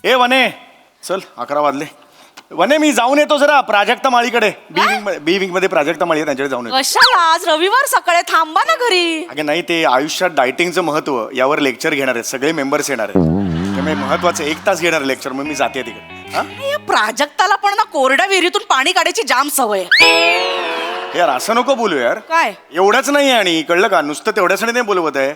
ए वने चल 11 वाजले. वने मी जाऊन येतो जरा प्राजक्ता माळीकडे. बी विंग मध्ये प्राजक्ता माळी आहे, त्यांच्याकडे जाऊन येतो. कशाला आज रविवार सकाळी थांबा ना घरी. अगं नाही, ते आयुष्यात डायटिंगचं महत्व यावर लेक्चर घेणार आहेत, सगळे मेंबर्स येणार आहेत. त्यामुळे महत्वाचं 1 तास घेणार लेक्चर. मग मी जाते तिकडे. हा या प्राजक्ताला पण ना कोरड्या विहिरीतून पाणी काढायची जाम सवय. यार असं नको बोलू यार. काय एवढंच नाही आहे, आणि कळलं का, नुसतं तेवढ्यासाठी नाही बोलवत आहे.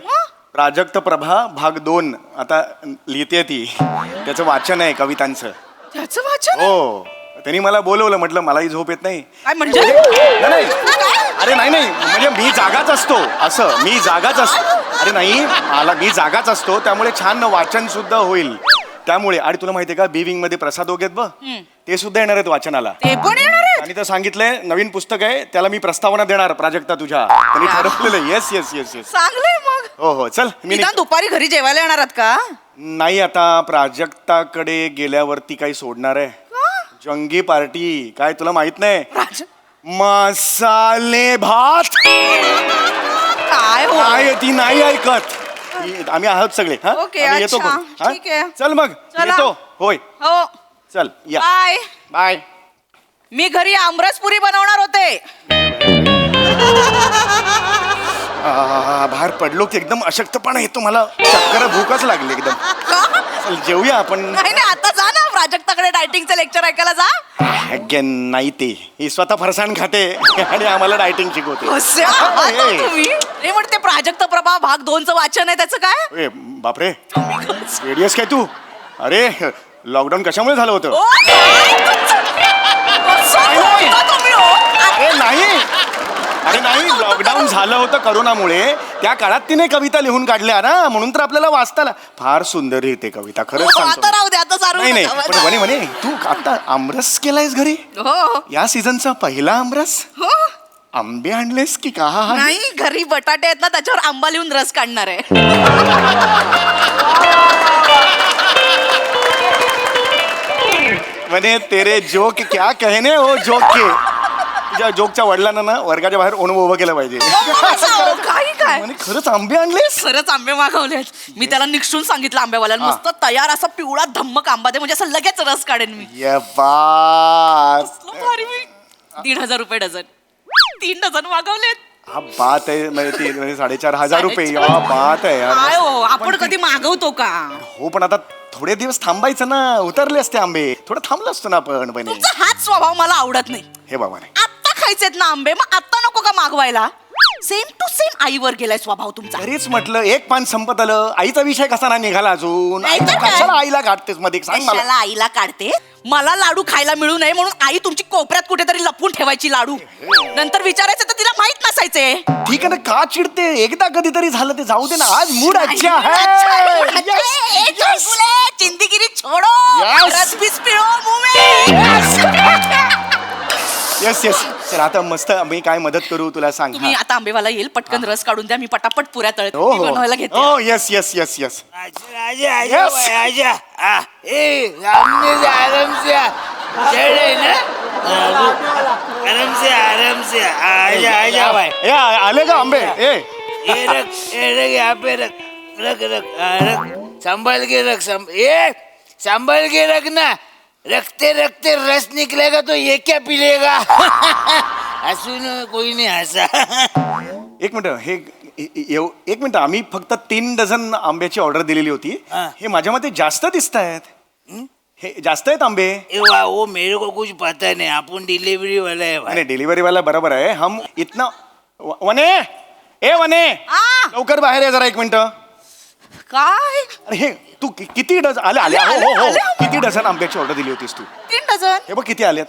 प्राजक्त प्रभा भाग 2 आता लिहिते ती, त्याचं वाचन आहे कवितांचं. त्याचं वाचन. हो, त्यांनी मला बोलवलं, म्हटलं मलाही झोप येत नाही. काय म्हणजे नाही अरे नाही म्हणजे मी जागाच असतो, असं मी जागाच असतो. अरे नाही, मी जागाच असतो, त्यामुळे छान वाचन सुद्धा होईल. त्यामुळे आणि तुला माहितीये का, बी विंग मध्ये प्रसाद वगैरे बघ, ते सुद्धा येणार आहेत वाचनाला. ते पण येणार आहेत. आणि तर सांगितलंय नवीन पुस्तक आहे, त्याला मी प्रस्तावना देणार प्राजक्ता तुझ्या. त्यांनी ठरवलेलं. Yes yes yes yes. चांगलंय मग. हो हो चल. मी निदान दुपारी घरी जेवायला येणार आहात का. नाही, आता प्राजक्ताकडे गेल्यावरती काही सोडणार आहे. जंगी पार्टी काय तुला माहित नाही. मसाले भात काय हो काय ती नाही ऐकत. आम्ही आहोत सगळे. हा ओके, आम्ही येतो अच्छा, पण. हा? ठीक आहे. चल मग चला. येतो. होय हो चल या. बाय. बाय. मी घरी आमरसपुरी बनवणार होते. बाहेर पडलो की एकदम अशक्तपणा येतो मला, चक्कर भूकच लागली एकदम. चल जेवूया आपण. नाही नाही, आता जा ना प्राजक्ताकडे डायटिंगचं लेक्चर ऐकायला जा. अगेन नाही, ते ही स्वतः फरसाण खाते आणि आम्हाला डायटिंग शिकवते. कसे आहात हो तुम्ही. हे म्हणते प्राजक्त प्रभा भाग 2चं वाचन आहे, त्याचं काय. ए बापरे, सिरियस काय तू. अरे लॉकडाऊन कशामुळे झालं होतं. ओ, काय तुमचं? कसं बोलता तुम्ही हो? अरे नाही, अरे नाही, लॉकडाऊन झालं होतं करोनामुळे. त्या काळात तिने कविता लिहून काढल्या ना, म्हणून तर आपल्याला वाचताला. फार सुंदर लिहिते कविता, खरंच हो, सांगतो. आता राहू दे, आता सारू नाही नाही, नका. पण म्हणे तू आता आमरस केलायस घरी. हो या सीझनचा पहिला आमरस. हो. आंबे आणलेस की का. नाही, घरी बटाटे आहेत ना, त्याच्यावर आंबा लिहून रस काढणार आहे. म्हणे तेरे जोक क्या कहने हो जोक के. तुझ्या जोकच्या वडिलांना ना वर्गाच्या बाहेर ओणवं उभं केलं पाहिजे. काही काय म्हणे खरंच आंबे आणलेस. खरंच आंबे मागवलेत. मी त्याला निक्षून सांगितलं आंब्यावाल्याला, मस्त तयार असा पिवळा धम्मक आंबा दे, म्हणजे असं लगेच रस काढेन मी. ये बात. भारी मी. 1,500 रुपये डझन. 3 डझन मागवलेत. हा बात आहे. म्हणजे 4,500 रुपये. या बात आहे यार. काय हो, आपण कधी मागवतो का. हो पण आता थोडे दिवस थांबायचं ना, उतरले असते आंबे. थोडं थांबलं असतं ना आपण. पण तुमचा हाच स्वभाव मला आवडत नाही. हे बाबा नाही, आत्ता खायचेत ना आंबे, मग आत्ता नको का मागवायला. सेम टू सेम आईवर गेलाय स्वभाव तुमचा. तरीच म्हटलं एक पान संपत आलं. आईचा विषय कसा नाही निघाला अजून. नाही तर काय? कशाला आईला काढतेस मध्ये सांग मला. कशाला आईला काढते. मला लाडू खायला मिळू नये म्हणून आई तुमची कोपऱ्यात कुठेतरी लपून ठेवायची लाडू. नंतर विचारायचं तर तिला माहित नसायचे. ठीक आहे ना, का चिडते. एकदा कधीतरी झालं ते जाऊ दे ना. आज मूड अच्छा है. चिंदीगिरी छोडो. Yes. रस बीस पिळो मुंह में. Yes yes. चल आता मस्त मी काय मदत करू तुला सांग. तुम्ही आता आंबेवाला येईल, पटकन रस काढून द्या, मी पटापट पुऱ्या तळत हो हो बनवायला घेते. हो येस येस येस येस. आजा आजा भाई आजा. ए सामने से आराम से चढ़े ना, आराम से आजा आजा भाई. ए आले का आंबे. ए ये रख यहाँ पे रख संभाल के रख. संभाल के रखना. रखते रखते रस निकलेगा तो ये क्या पी लेगा. हसून कोई नहीं हंसा. एक मिनिट हे एक मिनिट. आम्ही फक्त 3 डझन आंब्याची ऑर्डर दिलेली होती. हा. हे माझ्या मते जास्त दिसत आहेत. हे जास्त आहेत आंबे. ए वाह, वो मेरे को कुछ पता नहीं. अपन डिलीवरी वाला है भाई. आणि डिलिव्हरी वाला बरोबर आहे. हम इतना वने ए वने लवकर बाहेर ये जरा 1 मिनिट. काय अरे हे तू किती डझन आले आले. हो हो हो. किती डझन आंब्याची ऑर्डर दिली होतीस तू. 3 डझन. हे बघ किती आल्यात.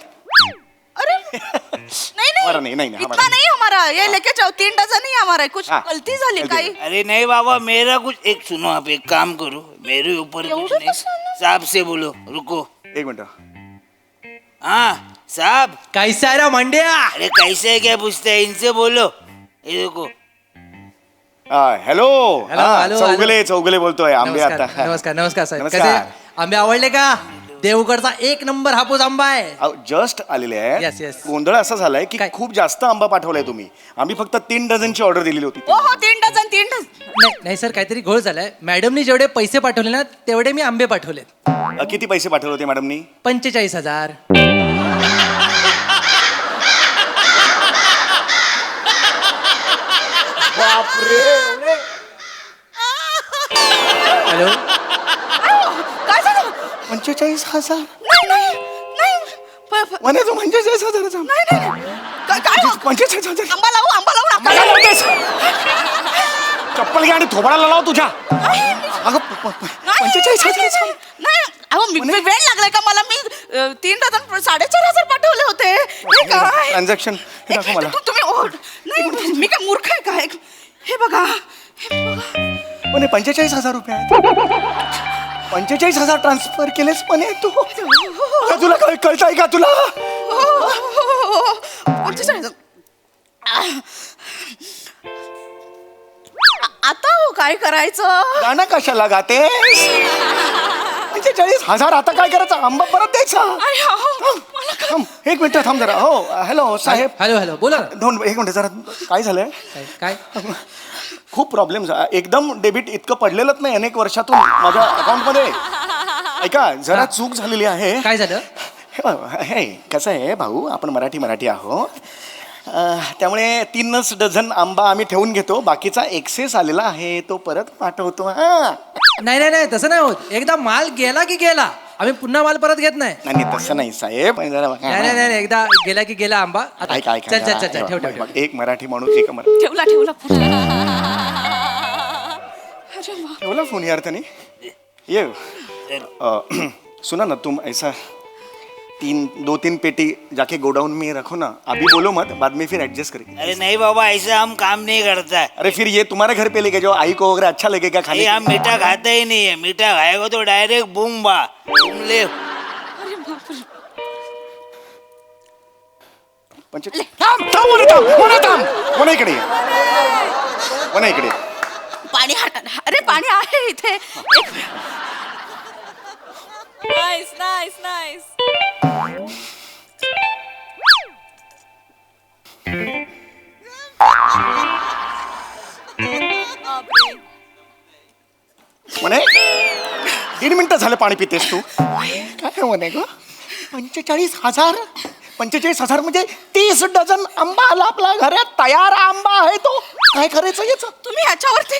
अरे नहीं हमारा नहीं, नहीं, इतना हमारा नहीं हमारा. ये लेके जाओ. 3 डझन ही हमारा है. कुछ हाँ. गलती झाली काही. अरे नहीं बाबा, मेरा कुछ. एक सुनो, आप एक काम करो, मेरे ऊपर कुछ एवढं नहीं. कसं ना? साहब से बोलो. रुको. 1 मिनिट. हाँ साहब. कैसा है रे मंडिया. अरे कैसे है क्या पूछते हैं, इनसे बोलो. ये देखो. हॅलो. हॅलो, हॅलो, चौगले बोलतोय. आंबे आता. नमस्कार नमस्कार नमस्कार साहेब. नमस्कार. कसे आंबे आवडले का. देवगडचा 1 नंबर हापूस आंबा आहे. जस्ट आलेले आहे. Yes, yes. गोंधळ असा झालाय की काय? खूप जास्त आंबा पाठवलाय तुम्ही. आम्ही फक्त 3 डझनची ऑर्डर दिलेली होती. हो हो 3 डझन 3 डझन. नाही सर, काहीतरी घोळ झालाय. मॅडमनी जेवढे पैसे पाठवले ना तेवढे मी आंबे पाठवलेत. किती पैसे पाठवले होते मॅडमनी? 45,000. हॅलो. काय झालं? 45,000. नाही. म्हणे तो 45,000. नाही. काय हो? 45,000. आंबा लावू नका. चप्पल घ्या आणि थोबाडाला लाव तुझ्या. अगं 45,000. नाही अहो वेळ लागलाय का मला? मी 3 डझन 4,500 पाठवले होते. हे काय ट्रान्झॅक्शन दाखव मला. तुम्ही नाही मी काय मूर्ख आहे काय? हे बघा. म्हणे 45,000 रुपये आहेत. 45,000 ट्रान्सफर केलेस म्हणे तू. तुला कळतंय का तुला? 45,000. आता हो काय करायचं? गाणं कशाला गातेस? 45,000 आता काय करायचं? आंबा परत द्यायचा. आई, अहो, मला काय- थांब 1 मिनिट थांब जरा. हो हॅलो साहेब. हॅलो बोला ना. 1 मिनिट जरा. काय झालंय? काय खूप प्रॉब्लेम एकदम डेबिट इतकं पडलेलंच नाही अनेक वर्षातून माझ्या अकाउंटमध्ये. ऐका जरा चूक झालेली आहे. काय झालं? हे कसं आहे भाऊ, आपण मराठी आहोत. त्यामुळे 3च डझन आंबा आम्ही ठेवून घेतो. बाकीचा एक्सेस आलेला आहे तो परत पाठवतो. हा नाही तसं नाही होत. एकदा माल गेला की गेला. आम्ही पुन्हा माल परत घेत नाही. नाही तसं नाही साहेब. जरा बघा. नाही एकदा गेला की गेला आंबा. आता ऐका चल ठेव. एक मराठी माणूस एक मराठी ठेवला अरे वा. ठेवला फोन यार त्याने. ये सुना ना तुम ऐसा 2-3 पेटी जाके गोडाउन में रखो ना. अभी बोलो मत, बाद में फिर एडजस्ट करेंगे. अरे नहीं बाबा, ऐसा हम काम नहीं करता है. अरे फिर ये तुम्हारे घर पे लेके जाओ. आई को अगर अच्छा लगेगा खाने ये हम मीठा खाता ही नहीं है. मीठा खाएगा तो डायरेक्ट बूम बा. तुम ले. अरे बापरे. इकडे पाणी अरे पाणी आहे इथे. नाईस. म्हणे 1.5 मिनिटं झालं पाणी पितेस तू. काय म्हणे ग? 45,000. 45,000 म्हणजे 30 डझन आंबा आला आपल्या घरात. तयार आंबा आहे तो. काय करायचं याचं? तुम्ही ह्याच्यावरती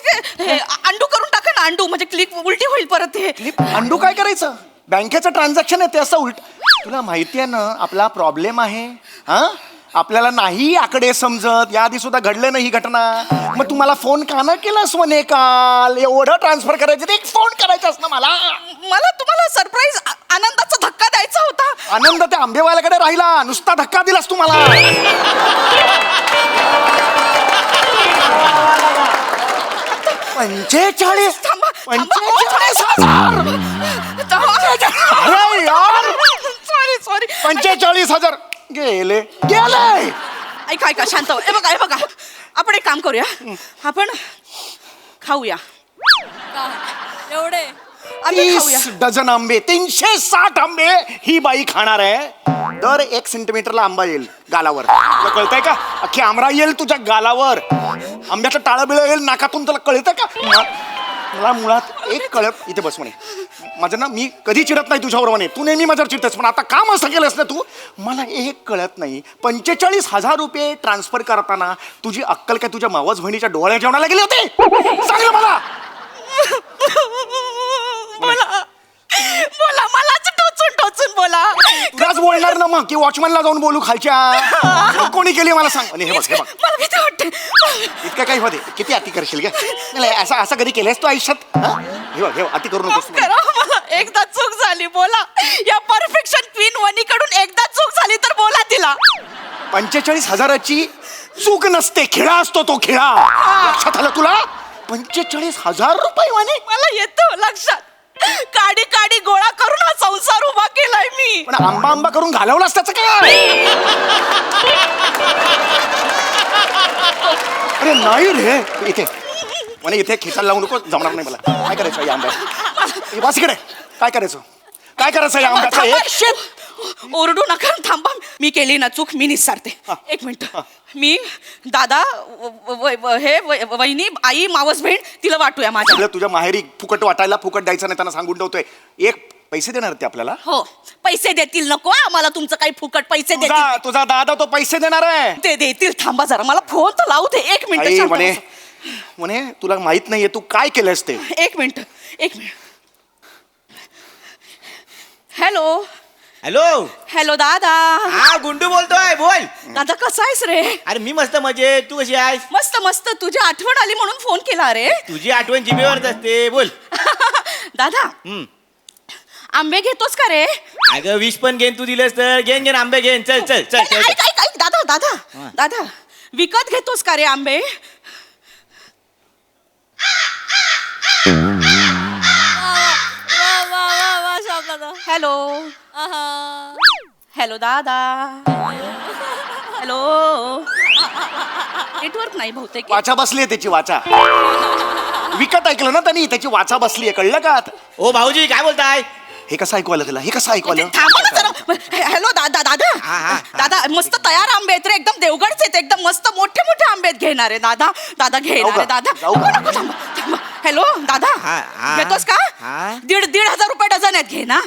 अंडू करून टाका ना. अंडू म्हणजे क्लिक उलटी होईल परत. हे अंडू काय करायचं? बँकेचं ट्रान्झॅक्शन आहे ते असं उलट. तुला माहिती आहे ना आपला प्रॉब्लेम आहे. हा आपल्याला नाही आकडे समजत. याआधी सुद्धा घडले नाही ही घटना. मग तू मला फोन का न केलास म्हणे काल? एवढं ट्रान्सफर करायचं, एक फोन करायचास ना मला. मला तुम्हाला सरप्राईज आनंदाचा धक्का द्यायचा होता. आनंद त्या आंबेवाल्याकडे राहिला. नुसता धक्का दिलास तू मला. 45,000. अरे यार सॉरी 45,000 गेले. ऐका शांत व्हा. हे बघा आपण एक काम करूया. आपण खाऊया. एवढे आम्ही खाऊया. 30 डझन आंबे, 360 आंबे ही बाई खाणार आहे. दर 1 सेंटीमीटरला आंबा येईल गालावर. तुला कळतंय का? अख्खी आमरा येईल तुझ्या गालावर. आंब्याचं टाळं बिळं येईल नाकातून. तुला कळतंय का? मला मुळात एक कळत. इथे बस म्हणे. माझं ना मी कधी चिडत नाही तुझ्यावर म्हणे. तू नेहमी माझ्यावर चिडतेस. पण आता काम असं केलंस ना तू. मला एक कळत नाही. 45,000 रुपये ट्रान्सफर करताना तुझी अक्कल काय तुझ्या मावस बहिणीच्या डोळ्या जेवणाला गेले होते? सांग ना मला. बोला मलाच टोचून बोला. तुलाच बोलणार ना मग की वॉचमॅनला जाऊन बोलू खालच्या? कोणी केली मला सांग. आणि हे बघ मला भीती वाटते. इतकं काही होते. किती अति करशील का? नाही असं कधी केलंस तू आयुष्यात? हे बघ अति करू नकोस. करा मला. एकदा चूक झाली बोला. या परफेक्शन क्वीन वनीकडून एकदा चूक झाली तर बोला तिला. 45,000ची चूक नसते. खेळा असतो तो. खेळा लक्षात आलं तुला? 45,000 रुपये म्हणे. मला येतो लक्षात. काडी गोळा करून हा संसार उभा केलाय मी. पण आंबा करून घालवलास त्याचं काय? अरे नाही रे. इथे म्हणे इथे खेचायला लावू नको. जमणार नाही मला. काय करायचं या आंब्यात? बस इकडे. काय करायचं? काय करायचं या आंब्याचं थांबा, एक शिट. ओरडू नका, थांबा. मी केली ना चूक, मी निस्सारते. एक मिनिट. मी दादा वहिनी आई मावस बहीण तिला वाटूया माझ्या. सगळं तुझ्या माहेरी फुकट वाटायला, फुकट द्यायचं नाही त्यांना सांगून ठेवतोय. एक पैसे देणार ते आपल्याला. हो, पैसे देतील. नको आम्हाला तुमचं काही फुकट पैसे तुझा देतील. तुझा दादा तो पैसे देणार आहे. ते देतील. थांबा जरा, मला फोन तर लावू दे. एक आई मिनिट म्हणे म्हणे तुला माहित नाहीये तू काय केलंस ते. एक मिनिट. Hello hello. हॅलो दादा. हा गुंडू बोलतोय, बोल. दादा कसा आहेस रे? अरे मी मस्त मजेत, तू कशी आहेस? मस्त मस्त. तुझी आठवण आली म्हणून फोन केला रे. तुझी आठवण जिभेवरच असते, बोल. दादा हम्म. आंबे घेतोस का रे? अगं विष पण घेन, तू दिलंस तर घेन घेन आंबे घेन. चल चल चल ऐक चल. ऐक ऐक ऐक, दादा दादा हा. दादा विकत घेतोस का रे आंबे? हॅलो हॅलो दादा. हॅलो. नेटवर्क नाही बहुतेक. वाचा बसली आहे त्याची वाचा. विकत ऐकलं ना त्यांनी, त्याची वाचा बसली आहे, कळलं का आता? ओ भाऊजी काय बोलताय? हे कसं ऐकू आलं तुला? हे कसं ऐकू आलं? थांबा ना जरा. हॅलो दादा दादा दादा मस्त तयार आंबे आहेत रे, एकदम देवगडचे आहेत, एकदम मस्त मोठे मोठे आंबे आहेत. घेणार आहे दादा. दादा घेणार जाऊ आहे का? दादा. जाऊ का? नको नको, थांबा थांबा. हॅलो दादा हा. घेतोस का? हा. 1,500 रुपये डझन आहेत, घे ना.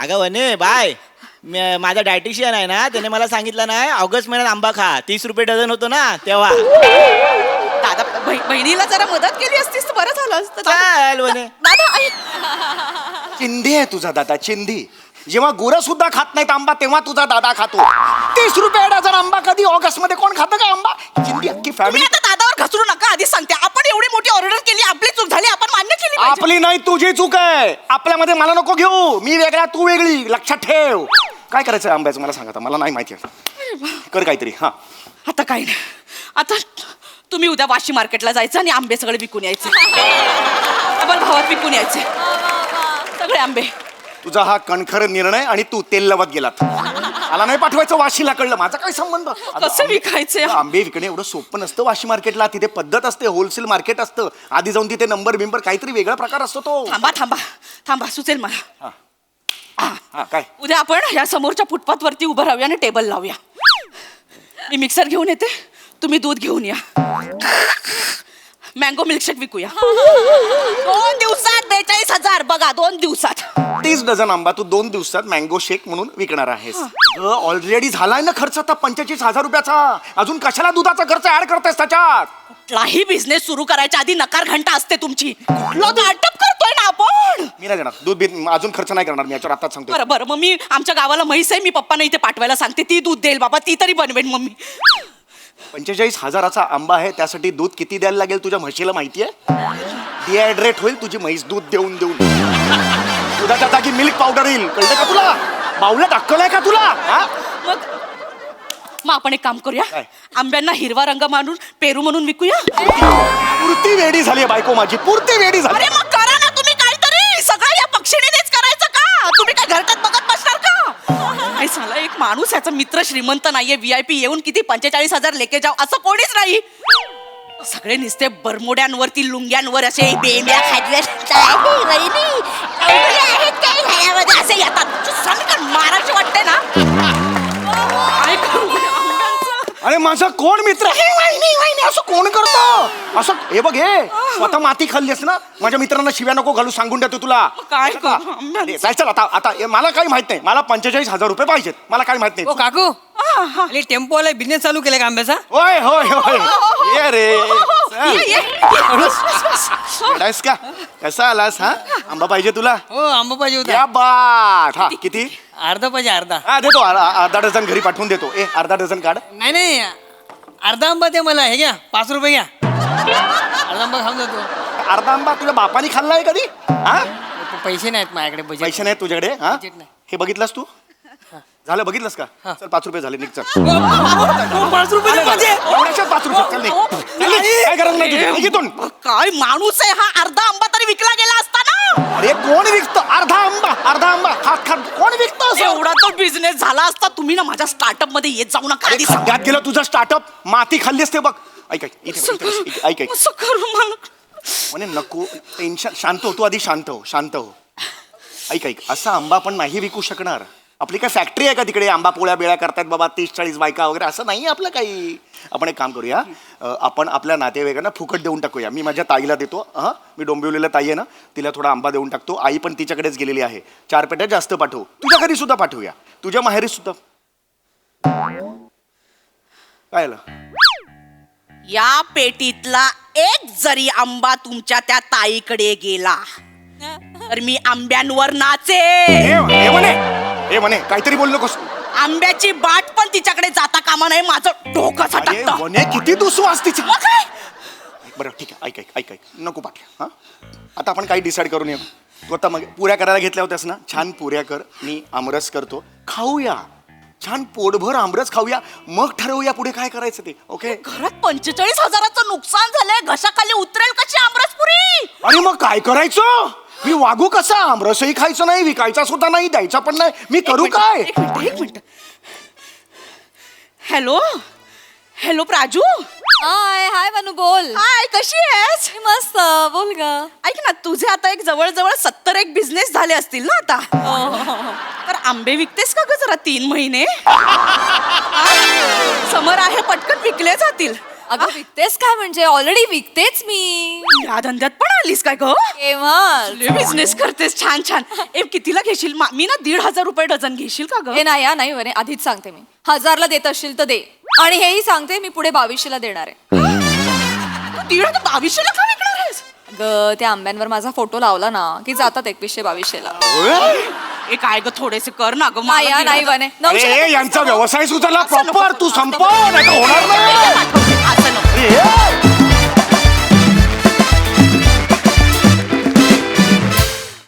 अगं वने बाय, माझा डायटिशियन आहे ना, त्याने मला सांगितलं नाही ऑगस्ट महिन्यात आंबा खा. 30 रुपये डझन होतो ना तेव्हा. दादा बहिणीला जरा मदत केली असतीस तर बरं झालं असतं. चाल वने. दादा ऐक. चिंधी आहे तुझा दादा, चिंधी. जेव्हा गुरं सुद्धा खात नाहीत आंबा तेव्हा तुझा दादा खातो. 30 रुपये डझन आंबा कधी ऑगस्ट मध्ये कोण खातं का आंबा? चिंधी अख्खी तुम्ही फॅमिली. आता दादावर घसरू नका, आधी सांगते. आपण एवढी मोठी ऑर्डर केली, आपली चूक झाली, आपण मान्य केली पाहिजे. आपली नाही तुझी चूक आहे. आपल्यामध्ये मला नको घेऊ. मी वेगळा तू वेगळी, लक्षात ठेव. काय करायचं आंब्याचं मला सांगा आता, मला नाही माहिती. कर काहीतरी. हा आता काही नाही. आता तुम्ही उद्या वाशी मार्केटला जायचं आणि आंबे सगळे विकून यायचे. डबल भावात विकून यायचे सगळे आंबे. तुझा हा कणखर निर्णय आणि तू तेल लवत गेलात. मला नाही पाठवायचं वाशीला, कळलं? माझा काय संबंध? अगं, कसं विकायचे? आंबे विकणे एवढं सोपं नसतं वाशी मार्केटला. तिथे पद्धत असते, होलसेल मार्केट असतं. आधी जाऊन तिथे नंबर बिंबर काहीतरी वेगळा प्रकार असतो तो. थांबा थांबा थांबा, सुचेल मला. हा काय? उद्या आपण या समोरच्या फुटपाथ वरती उभं राहूया आणि टेबल लावूया. मी मिक्सर घेऊन येते, तुम्ही दूध घेऊन या. Mango milkshake विकूया. 2 दिवसात 42,000. बघा 2 दिवसात. 30 डझन आंबा तू 2 दिवसात मँगो शेक म्हणून विकणार आहेस. ऑलरेडी झालाय ना खर्च आता 45,000 रुपयाचा. अजून कशाला दुधाचा खर्च ऍड करतेस त्याच्यात? कुठलाही बिझनेस सुरू करायच्या आधी नकार घंटा असते तुमची. स्टार्टअप करतोय ना आपण. मी नाही देणार दूध बीत, अजून खर्च नाही करणार मी याच्यावर आताच सांगतो. बरं बरं, मग मी आमच्या गावाला म्हैस आहे, मी पप्पांना इथे पाठवायला सांगते. ती दूध देईल बाबा, ती तरी बनवेन मम्मी. 45,000चा आंबा आहे, त्यासाठी दूध किती द्यायला लागेल तुझ्या म्हशीला माहितीये? डिहायड्रेट होईल तुझी म्हैस दूध देऊन देऊन. दुधाच्या जागी मिल्क पावडर येईल, कळतं का तुला? बावल्यात अक्कल आहे का तुला? हा? मग आपण एक काम करूया. काय? आंब्यांना हिरवा रंग मारून पेरू म्हणून विकूया. पुरती वेडी झाली बायको माझी, पुरती वेडी झाली. अरे मग करा ना तुम्ही काहीतरी. सगळं या पक्षीनेच करायचं का? तुम्ही काय घरटात बघत बसणार का? नाही साला, एक माणूस याचा मित्र श्रीमंत नाहीये, VIP येऊन किती 45,000 लेके जाव असं कोणीच नाही. सगळे नुसते बरमोड्यांवरती लुंग्यांवर असे बेंब्या खाजव्या असे येतात. सांग मारायचे वाटते ना. काय करू आंब्यांचं? अरे माझा कोण मित्र? हे वहिनी वहिनी असं कोण करतो असं? हे बघ, हे स्वतः माती खाल्लीस ना. माझ्या मित्रांना शिव्या नको घालू, सांगून देतो तुला. काय असं का? करू? अरे, चल चल आता आता मला काही माहित नाही. मला 45,000 रुपये पाहिजेत. मला काही माहित ओ नाही. काकू, अरे टेम्पो वाला बिझनेस चालू केलाय का आंब्याचा? होय होय होय. ये रे चल. ये, ये. येडायस का? कसा आलास? हा आंबा पाहिजे तुला? हो आंबा पाहिजे या होता. बाट. हा किती? अर्धा पाहिजे, अर्धा. हा देतो, अर्धा डझन घरी पाठवून देतो. अर्धा डझन काढ. नाही नाही, अर्धा आंबा दे मला. हे घ्या, 5 रुपये घ्या. अर्धा आंबा खाऊन जातो. अर्धा आंबा तुझ्या बापानी खाल्लाय कधी? हा पैसे नाहीत माझ्याकडे, बजेट. पैसे नाहीत तुझ्याकडे? हा बजेट नाही. हे बघितलंस तू? झालं बघितलंस का? चल 5 रुपये झाले, निघ चल. 5 रुपये दे माझे. एवढ्याशा 5 रुपये चल, निघ. चल, निघ. काय गरज नाही तुझी, निघ इथून. काय माणूस आहे हा? अर्धा आंबा तरी विकला गेला असता ना. अरे कोण विकतं अर्धा आंबा खात खात कोण विकतं असं? एवढा तो बिझनेस झाला असता. तुम्ही ना माझ्या स्टार्टअप मध्ये येत जाऊ नका. अरे आधी सांगा. खड्ड्यात गेलं तुझं स्टार्टअप. माती खाल्लीस ते बघ. ऐक ऐक इथे बघ, इथे बघ, इथे. ऐक ऐक असं करू मला. म्हणे नको टेन्शन. शांत हो तू, आधी शांत हो, शांत हो. ऐक ऐक असा आंबा आपण नाही विकू शकणार. आपली काय फॅक्टरी आहे का तिकडे आंबा पोळ्या बिळ्या करतात बाबा 30-40 बायका वगैरे असं नाही आपलं काही. आपण एक काम करूया आपण आपल्या नातेवाईकांना फुकट देऊन टाकूया. मी माझ्या ताईला देतो हां मी डोंबिवलीला ताई आहे ना तिला थोडा आंबा देऊन टाकतो. आई पण तिच्याकडेच गेलेली आहे. 4 पेट्या जास्त पाठवू. तुझ्या घरी सुद्धा पाठवूया. तुझ्या माहेरी सुद्धा. काय आलं? या पेटीतला एक जरी आंबा तुमच्या त्या ताईकडे गेला तर मी आंब्यांवर नाचे. हे म्हणे काहीतरी बोल नकोस. आंब्याची बाट पण तिच्याकडे जाता कामा नाही. माझं डोकं अरे सटकतं. म्हणे किती दुसवास तिची. मग काय? बरं ठीक आहे ऐक ऐक ऐक ऐक नको पाठवा. हां आता आपण काही डिसाईड करून येऊ. तू आता मग पुऱ्या करायला घेतल्या होत्यास ना छान पुऱ्या कर. मी आमरस करतो खाऊया. छान पोटभर आमरस खाऊया मग ठरवूया पुढे काय करायचं ते. ओके. घरात 45,000चं नुकसान झालंय. घशाखाली उतरेल कशी आमरसपुरी? अरे मग काय करायचं? मी वागू कसा? आमरसही खायचं नाही विकायचा सुद्धा नाही द्यायचा पण नाही. मी करू काय? एक minute. Hello hello Praju. Hi hi Manu बोल. हाय कशी आहेस? मी मस्त बोल ग. ऐक ना तुझे आता एक जवळ 70 एक बिझनेस झाले असतील ना आता. तर आंबे विकतेस का ग जरा 3 महिने? समर आहे पटकन विकले जातील. अगं विकतेस काय म्हणजे ऑलरेडी विकतेच मी. या धंद्यात पण आलीस काय ग? केव्हा बिझनेस करतेस छान छान. कितीला घेशील? मी ना 1,500 रुपये डझन घेशील का ग? हे नाही हा, नाही बरे आधीच सांगते मी 1000ला देत असशील तर दे. आणि हेही सांगते मी पुढे 2200ला देणार आहे. 2200ला का विकणार आहेस? ग त्या आंब्यांवर माझा फोटो लावला ना की जातात 2100-2200ला. ए काय ग थोडेसे कर ना ग. नाही हा, नाही बने अरे यांचा व्यवसाय सुधारला प्रॉपर. तू संपव नाही तर होणार नाही. असं नको. अरे,